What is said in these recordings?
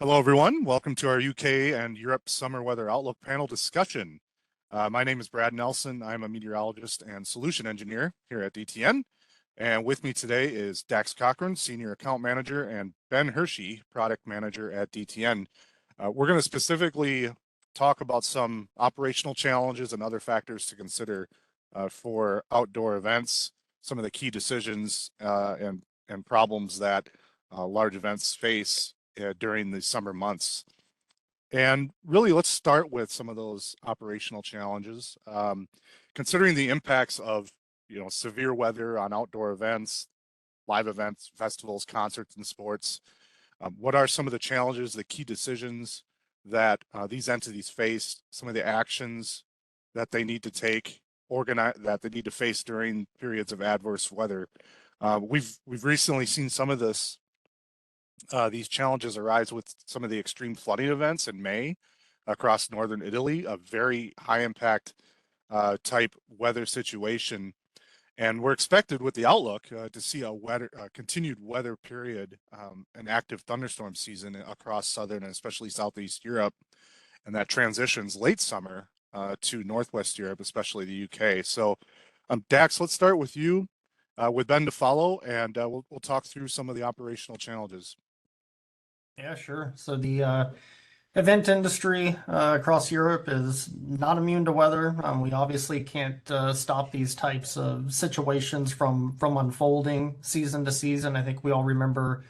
Hello, everyone. Welcome to our UK and Europe Summer Weather Outlook panel discussion. My name is Brad Nelson. I'm a meteorologist and solution engineer here at DTN. And with me today is Dax Cochran, Senior Account Manager, and Ben Hershey, Product Manager at DTN. We're going to specifically talk about some operational challenges and other factors to consider for outdoor events, some of the key decisions and problems that large events face during the summer months. And really, let's start with some of those operational challenges. Considering the impacts of severe weather on outdoor events, live events, festivals, concerts, and sports, what are some of the challenges, the key decisions that these entities face, some of the actions that they need to take, that they need to face during periods of adverse weather? We've recently seen some of these challenges arise with some of the extreme flooding events in May across northern Italy, a very high impact type weather situation. And we're expected with the outlook to see a continued weather period, an active thunderstorm season across southern and especially southeast Europe. And that transitions late summer to northwest Europe, especially the UK. So, Dax, let's start with you, with Ben to follow, and we'll talk through some of the operational challenges. Yeah, sure. So the event industry across Europe is not immune to weather. We obviously can't stop these types of situations from unfolding season to season. I think we all remember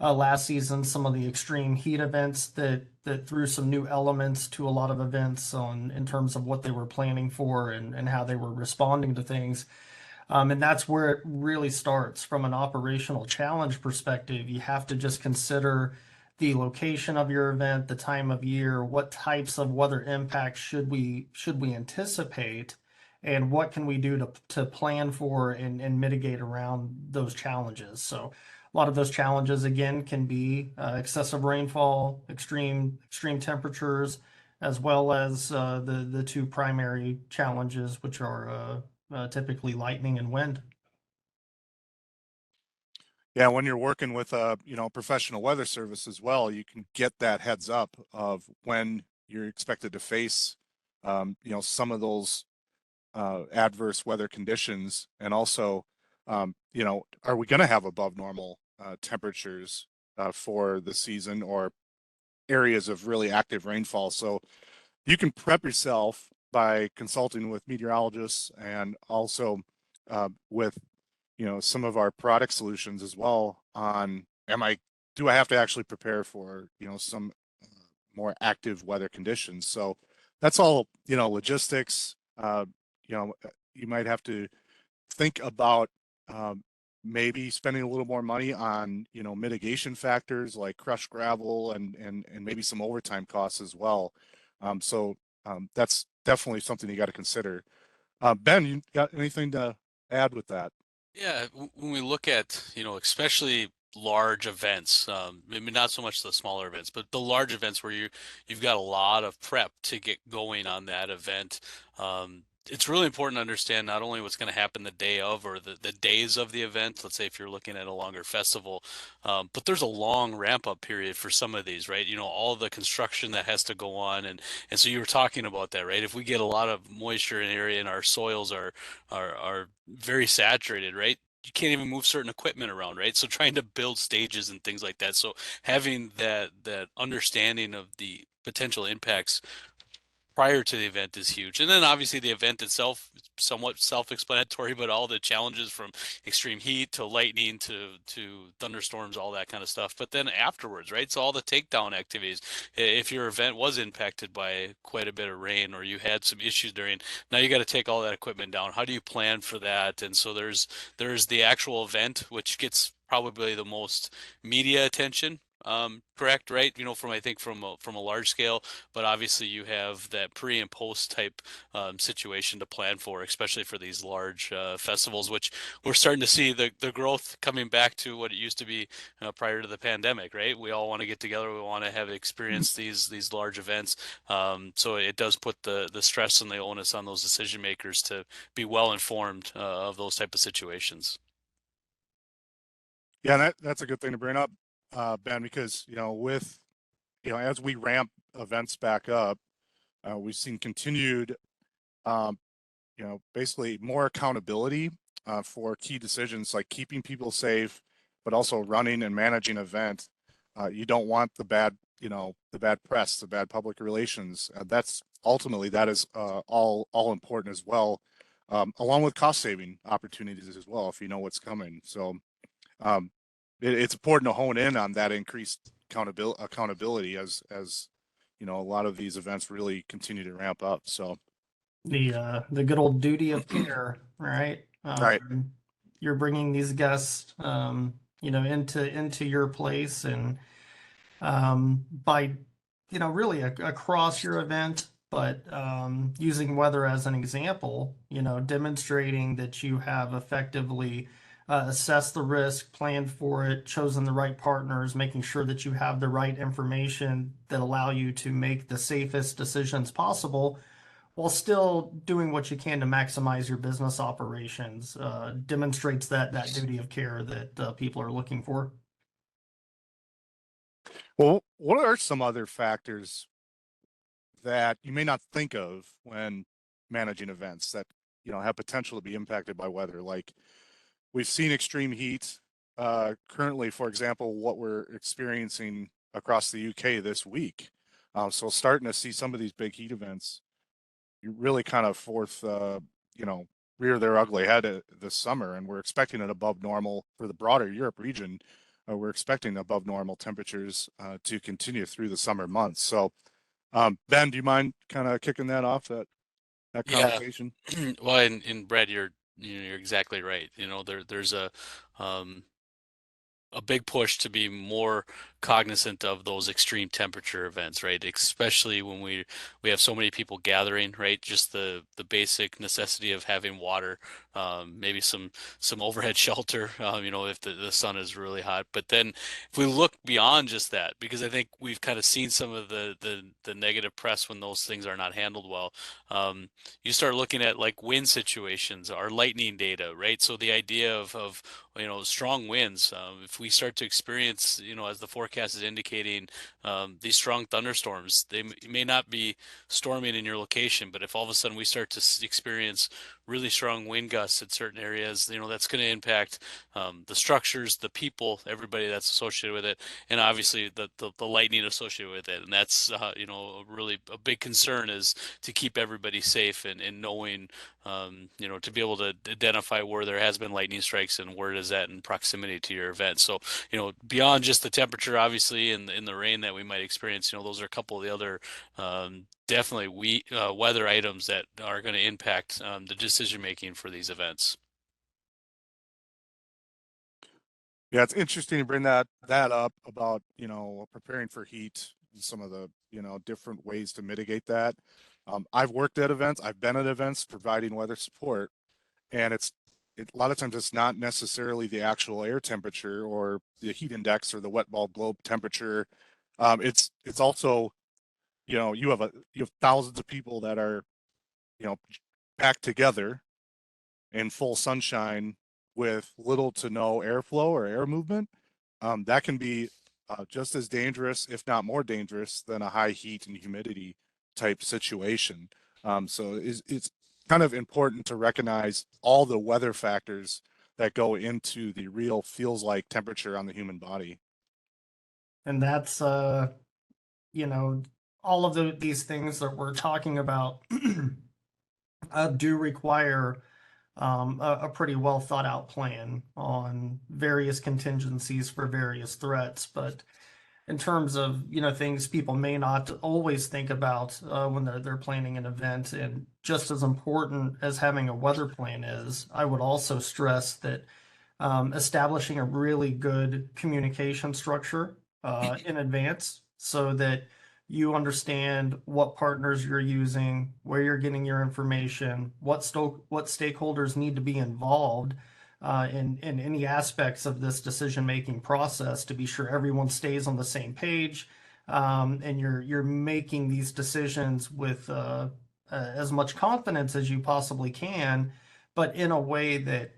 last season some of the extreme heat events that threw some new elements to a lot of events in terms of what they were planning for and how they were responding to things. And that's where it really starts from an operational challenge perspective. You have to just consider the location of your event, the time of year, what types of weather impacts should we anticipate, and what can we do to plan for and mitigate around those challenges. So a lot of those challenges again can be excessive rainfall, extreme temperatures, as well as the two primary challenges, which are typically lightning and wind. Yeah, when you're working with a professional weather service as well, you can get that heads up of when you're expected to face some of those adverse weather conditions, and also are we going to have above normal temperatures for the season, or areas of really active rainfall. So you can prep yourself by consulting with meteorologists, and also with some of our product solutions as well on, do I have to actually prepare for some more active weather conditions. So that's all logistics. You might have to think about maybe spending a little more money on mitigation factors like crushed gravel, and maybe some overtime costs as well. That's definitely something you got to consider. Ben, you got anything to add with that? Yeah, when we look at, especially large events, maybe not so much the smaller events, but the large events where you've got a lot of prep to get going on that event. It's really important to understand not only what's going to happen the day of, or the days of the event. Let's say if you're looking at a longer festival, but there's a long ramp up period for some of these, right? All the construction that has to go on, and so you were talking about that, right? If we get a lot of moisture in an area and our soils are very saturated, right? You can't even move certain equipment around, right? So trying to build stages and things like that. So having that understanding of the potential impacts prior to the event is huge. And then obviously the event itself is somewhat self-explanatory, but all the challenges from extreme heat to lightning to thunderstorms, all that kind of stuff. But then afterwards, right? So all the takedown activities. If your event was impacted by quite a bit of rain, or you had some issues during, now you got to take all that equipment down. How do you plan for that? And so there's the actual event, which gets probably the most media attention. Correct, right? From, I think, from a large scale, but obviously you have that pre and post type situation to plan for, especially for these large festivals, which we're starting to see the growth coming back to what it used to be prior to the pandemic, right? We all want to get together, we want to have experienced these large events, so it does put the stress and the onus on those decision makers to be well informed of those type of situations. Yeah, that's a good thing to bring up, Ben, because with as we ramp events back up, we've seen continued, um, basically more accountability for key decisions like keeping people safe, but also running and managing event. You don't want the bad press, the bad public relations. That's ultimately that is all important as well, along with cost saving opportunities as well if you know what's coming. So um, it's important to hone in on that increased accountability as a lot of these events really continue to ramp up. So The good old duty of care, right? right. You're bringing these guests, into your place, and by, really across your event, but using weather as an example, demonstrating that you have effectively assessed the risk, planned for it, chosen the right partners, making sure that you have the right information that allow you to make the safest decisions possible while still doing what you can to maximize your business operations, demonstrates that duty of care that people are looking for. Well, what are some other factors that you may not think of when managing events that have potential to be impacted by weather? Like we've seen extreme heat. Currently, for example, what we're experiencing across the UK this week. So starting to see some of these big heat events, you really kind of you know, rear their ugly head this summer, and we're expecting it above normal for the broader Europe region. We're expecting above normal temperatures to continue through the summer months. So, Ben, do you mind kind of kicking that off that Yeah. conversation? Well, and Brad, you're exactly right. There's um a big push to be more cognizant of those extreme temperature events, right? Especially when we have so many people gathering, right? Just the basic necessity of having water, maybe some overhead shelter, if the sun is really hot. But then if we look beyond just that, because I think we've kind of seen some of the negative press when those things are not handled well. You start looking at like wind situations, our lightning data, right? So the idea of strong winds. If we start to experience, as the forecast is indicating, these strong thunderstorms, they may not be storming in your location, but if all of a sudden we start to experience really strong wind gusts in certain areas, that's going to impact the structures, the people, everybody that's associated with it, and obviously the lightning associated with it. And that's, really a big concern is to keep everybody safe and knowing, to be able to identify where there has been lightning strikes and where it is at in proximity to your event. So, beyond just the temperature, obviously, and in the rain that we might experience, those are a couple of the other definitely weather items that are going to impact the decision making for these events. Yeah, it's interesting to bring that up about, preparing for heat and some of the, different ways to mitigate that. I've worked at events, I've been at events providing weather support, and a lot of times it's not necessarily the actual air temperature or the heat index or the wet bulb globe temperature. It's also, you have thousands of people that are, you know, packed together in full sunshine with little to no airflow or air movement. That can be just as dangerous, if not more dangerous, than a high heat and humidity type situation. So it's kind of important to recognize all the weather factors that go into the real feels like temperature on the human body. And that's, you know, all of these things that we're talking about do require a pretty well thought out plan on various contingencies for various threats. But in terms of, things people may not always think about when they're planning an event, and just as important as having a weather plan is, I would also stress that establishing a really good communication structure in advance so that you understand what partners you're using, where you're getting your information, what stakeholders need to be involved in any aspects of this decision-making process to be sure everyone stays on the same page, and you're making these decisions with as much confidence as you possibly can, but in a way that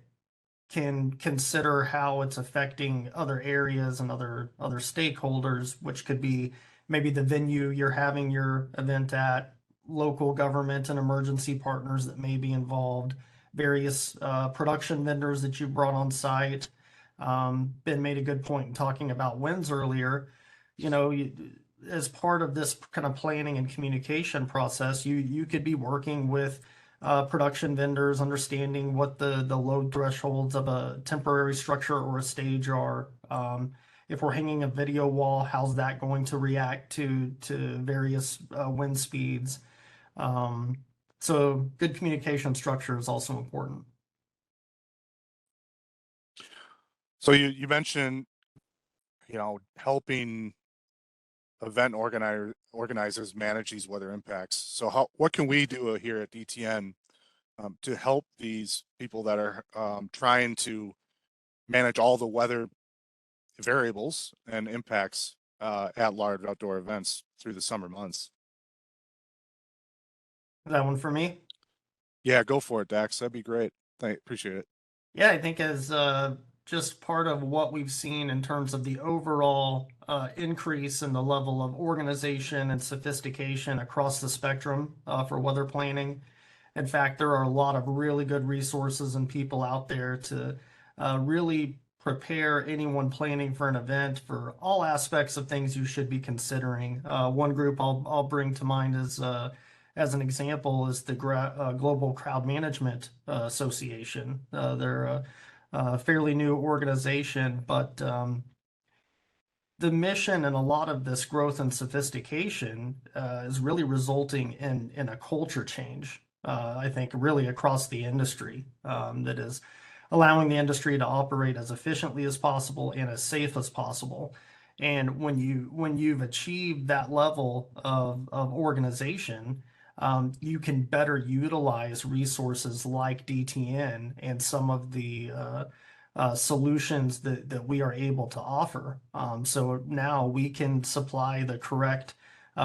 can consider how it's affecting other areas and other stakeholders, which could be maybe the venue you're having your event at, local government and emergency partners that may be involved, various production vendors that you brought on site. Ben made a good point in talking about wins earlier. You know, as part of this kind of planning and communication process, you could be working with production vendors, understanding what the load thresholds of a temporary structure or a stage are. If we're hanging a video wall, how's that going to react to various wind speeds? So good communication structure is also important. So you mentioned, helping event organizers manage these weather impacts. So what can we do here at DTN to help these people that are trying to manage all the weather variables and impacts at large outdoor events through the summer months? That one for me? Yeah, go for it, Dax. That'd be great. Appreciate it. Yeah, I think as just part of what we've seen in terms of the overall increase in the level of organization and sophistication across the spectrum for weather planning. In fact, there are a lot of really good resources and people out there to really prepare anyone planning for an event for all aspects of things you should be considering. One group I'll bring to mind is as an example is the Global Crowd Management Association. They're a fairly new organization, but the mission and a lot of this growth and sophistication is really resulting in a culture change. I think really across the industry that is allowing the industry to operate as efficiently as possible and as safe as possible. And when you've achieved that level of organization, you can better utilize resources like DTN and some of the solutions that we are able to offer. So now we can supply the correct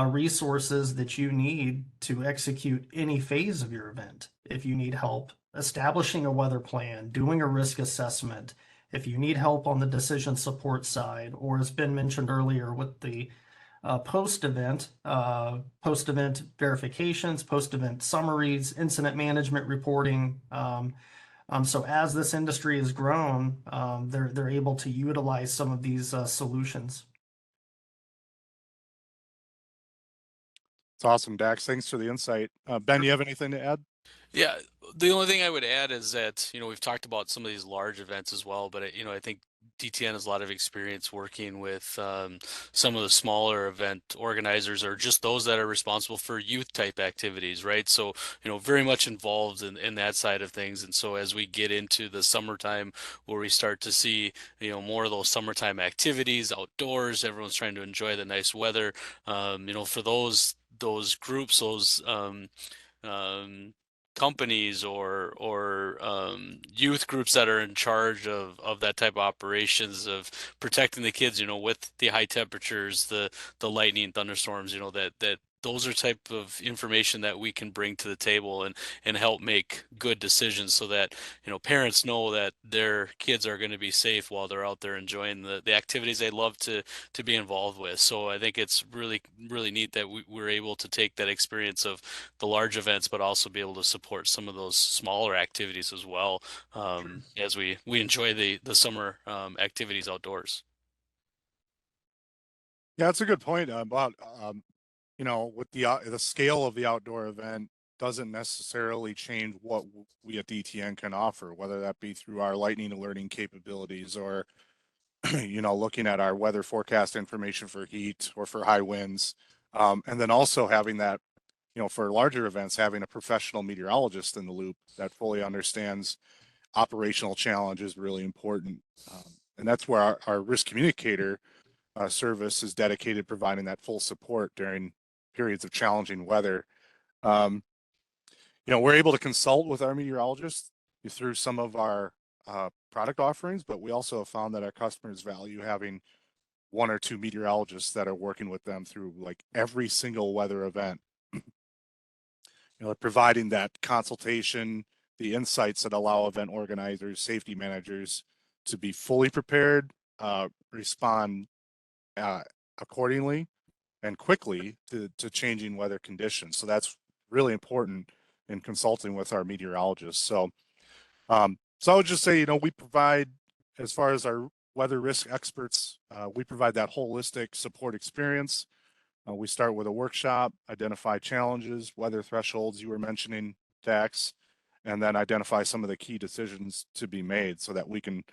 resources that you need to execute any phase of your event. If you need help establishing a weather plan, doing a risk assessment, if you need help on the decision support side, or as Ben mentioned earlier with the post-event verifications, post-event summaries, incident management reporting. So as this industry has grown, they're able to utilize some of these solutions. It's awesome, Dax. Thanks for the insight. Ben, you have anything to add? Yeah, the only thing I would add is that, we've talked about some of these large events as well, but I think DTN has a lot of experience working with some of the smaller event organizers or just those that are responsible for youth type activities, right? So, very much involved in that side of things. And so as we get into the summertime where we start to see, more of those summertime activities outdoors, everyone's trying to enjoy the nice weather. For those groups, those um, companies or youth groups that are in charge of that type of operations of protecting the kids, with the high temperatures, the lightning, thunderstorms, that those are type of information that we can bring to the table and help make good decisions so that parents know that their kids are going to be safe while they're out there enjoying the activities they love to be involved with. So I think it's really really neat that we're able to take that experience of the large events, but also be able to support some of those smaller activities as well, as we enjoy the summer activities outdoors. Yeah, that's a good point about with the scale of the outdoor event doesn't necessarily change what we at DTN can offer, whether that be through our lightning alerting capabilities or looking at our weather forecast information for heat or for high winds, and then also having that, for larger events, having a professional meteorologist in the loop that fully understands operational challenge is really important, and that's where our risk communicator service is dedicated, providing that full support during periods of challenging weather. Um, we're able to consult with our meteorologists through some of our product offerings, but we also have found that our customers value having one or two meteorologists that are working with them through like every single weather event. Providing that consultation, the insights that allow event organizers, safety managers to be fully prepared, respond accordingly, and quickly to changing weather conditions. So that's really important in consulting with our meteorologists. So I would just say, we provide, as far as our weather risk experts, we provide that holistic support experience. We start with a workshop, identify challenges, weather thresholds you were mentioning, Dax, and then identify some of the key decisions to be made so that we can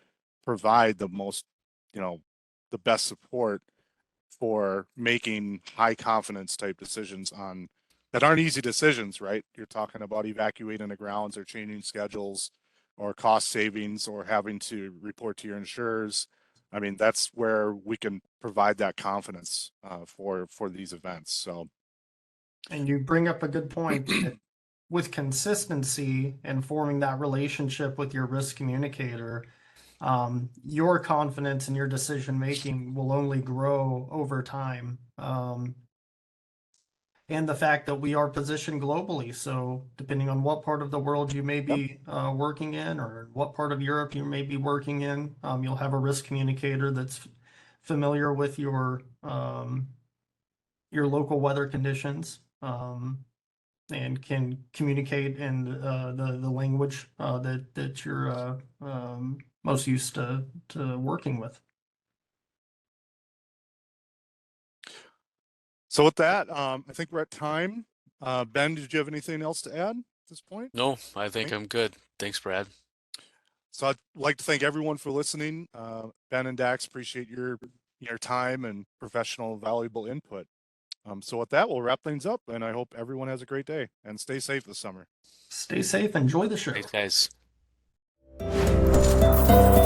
provide the most, the best support for making high confidence type decisions on that aren't easy decisions, right? You're talking about evacuating the grounds or changing schedules or cost savings or having to report to your insurers. I mean, that's where we can provide that confidence for these events. So, And you bring up a good point that with consistency and forming that relationship with your risk communicator, your confidence in your decision making will only grow over time. And the fact that we are positioned globally. So, depending on what part of the world you may be working in, or what part of Europe you may be working in, you'll have a risk communicator that's familiar with your local weather conditions, and can communicate in the language that you're most used to working with. so with that, I think we're at time. Ben, did you have anything else to add at this point? No, I think I'm good. Thanks, Brad. So I'd like to thank everyone for listening. Ben and Dax, appreciate your time and professional, valuable input. So with that, we'll wrap things up, and I hope everyone has a great day and stay safe this summer. Stay safe, enjoy the show. Thanks, guys.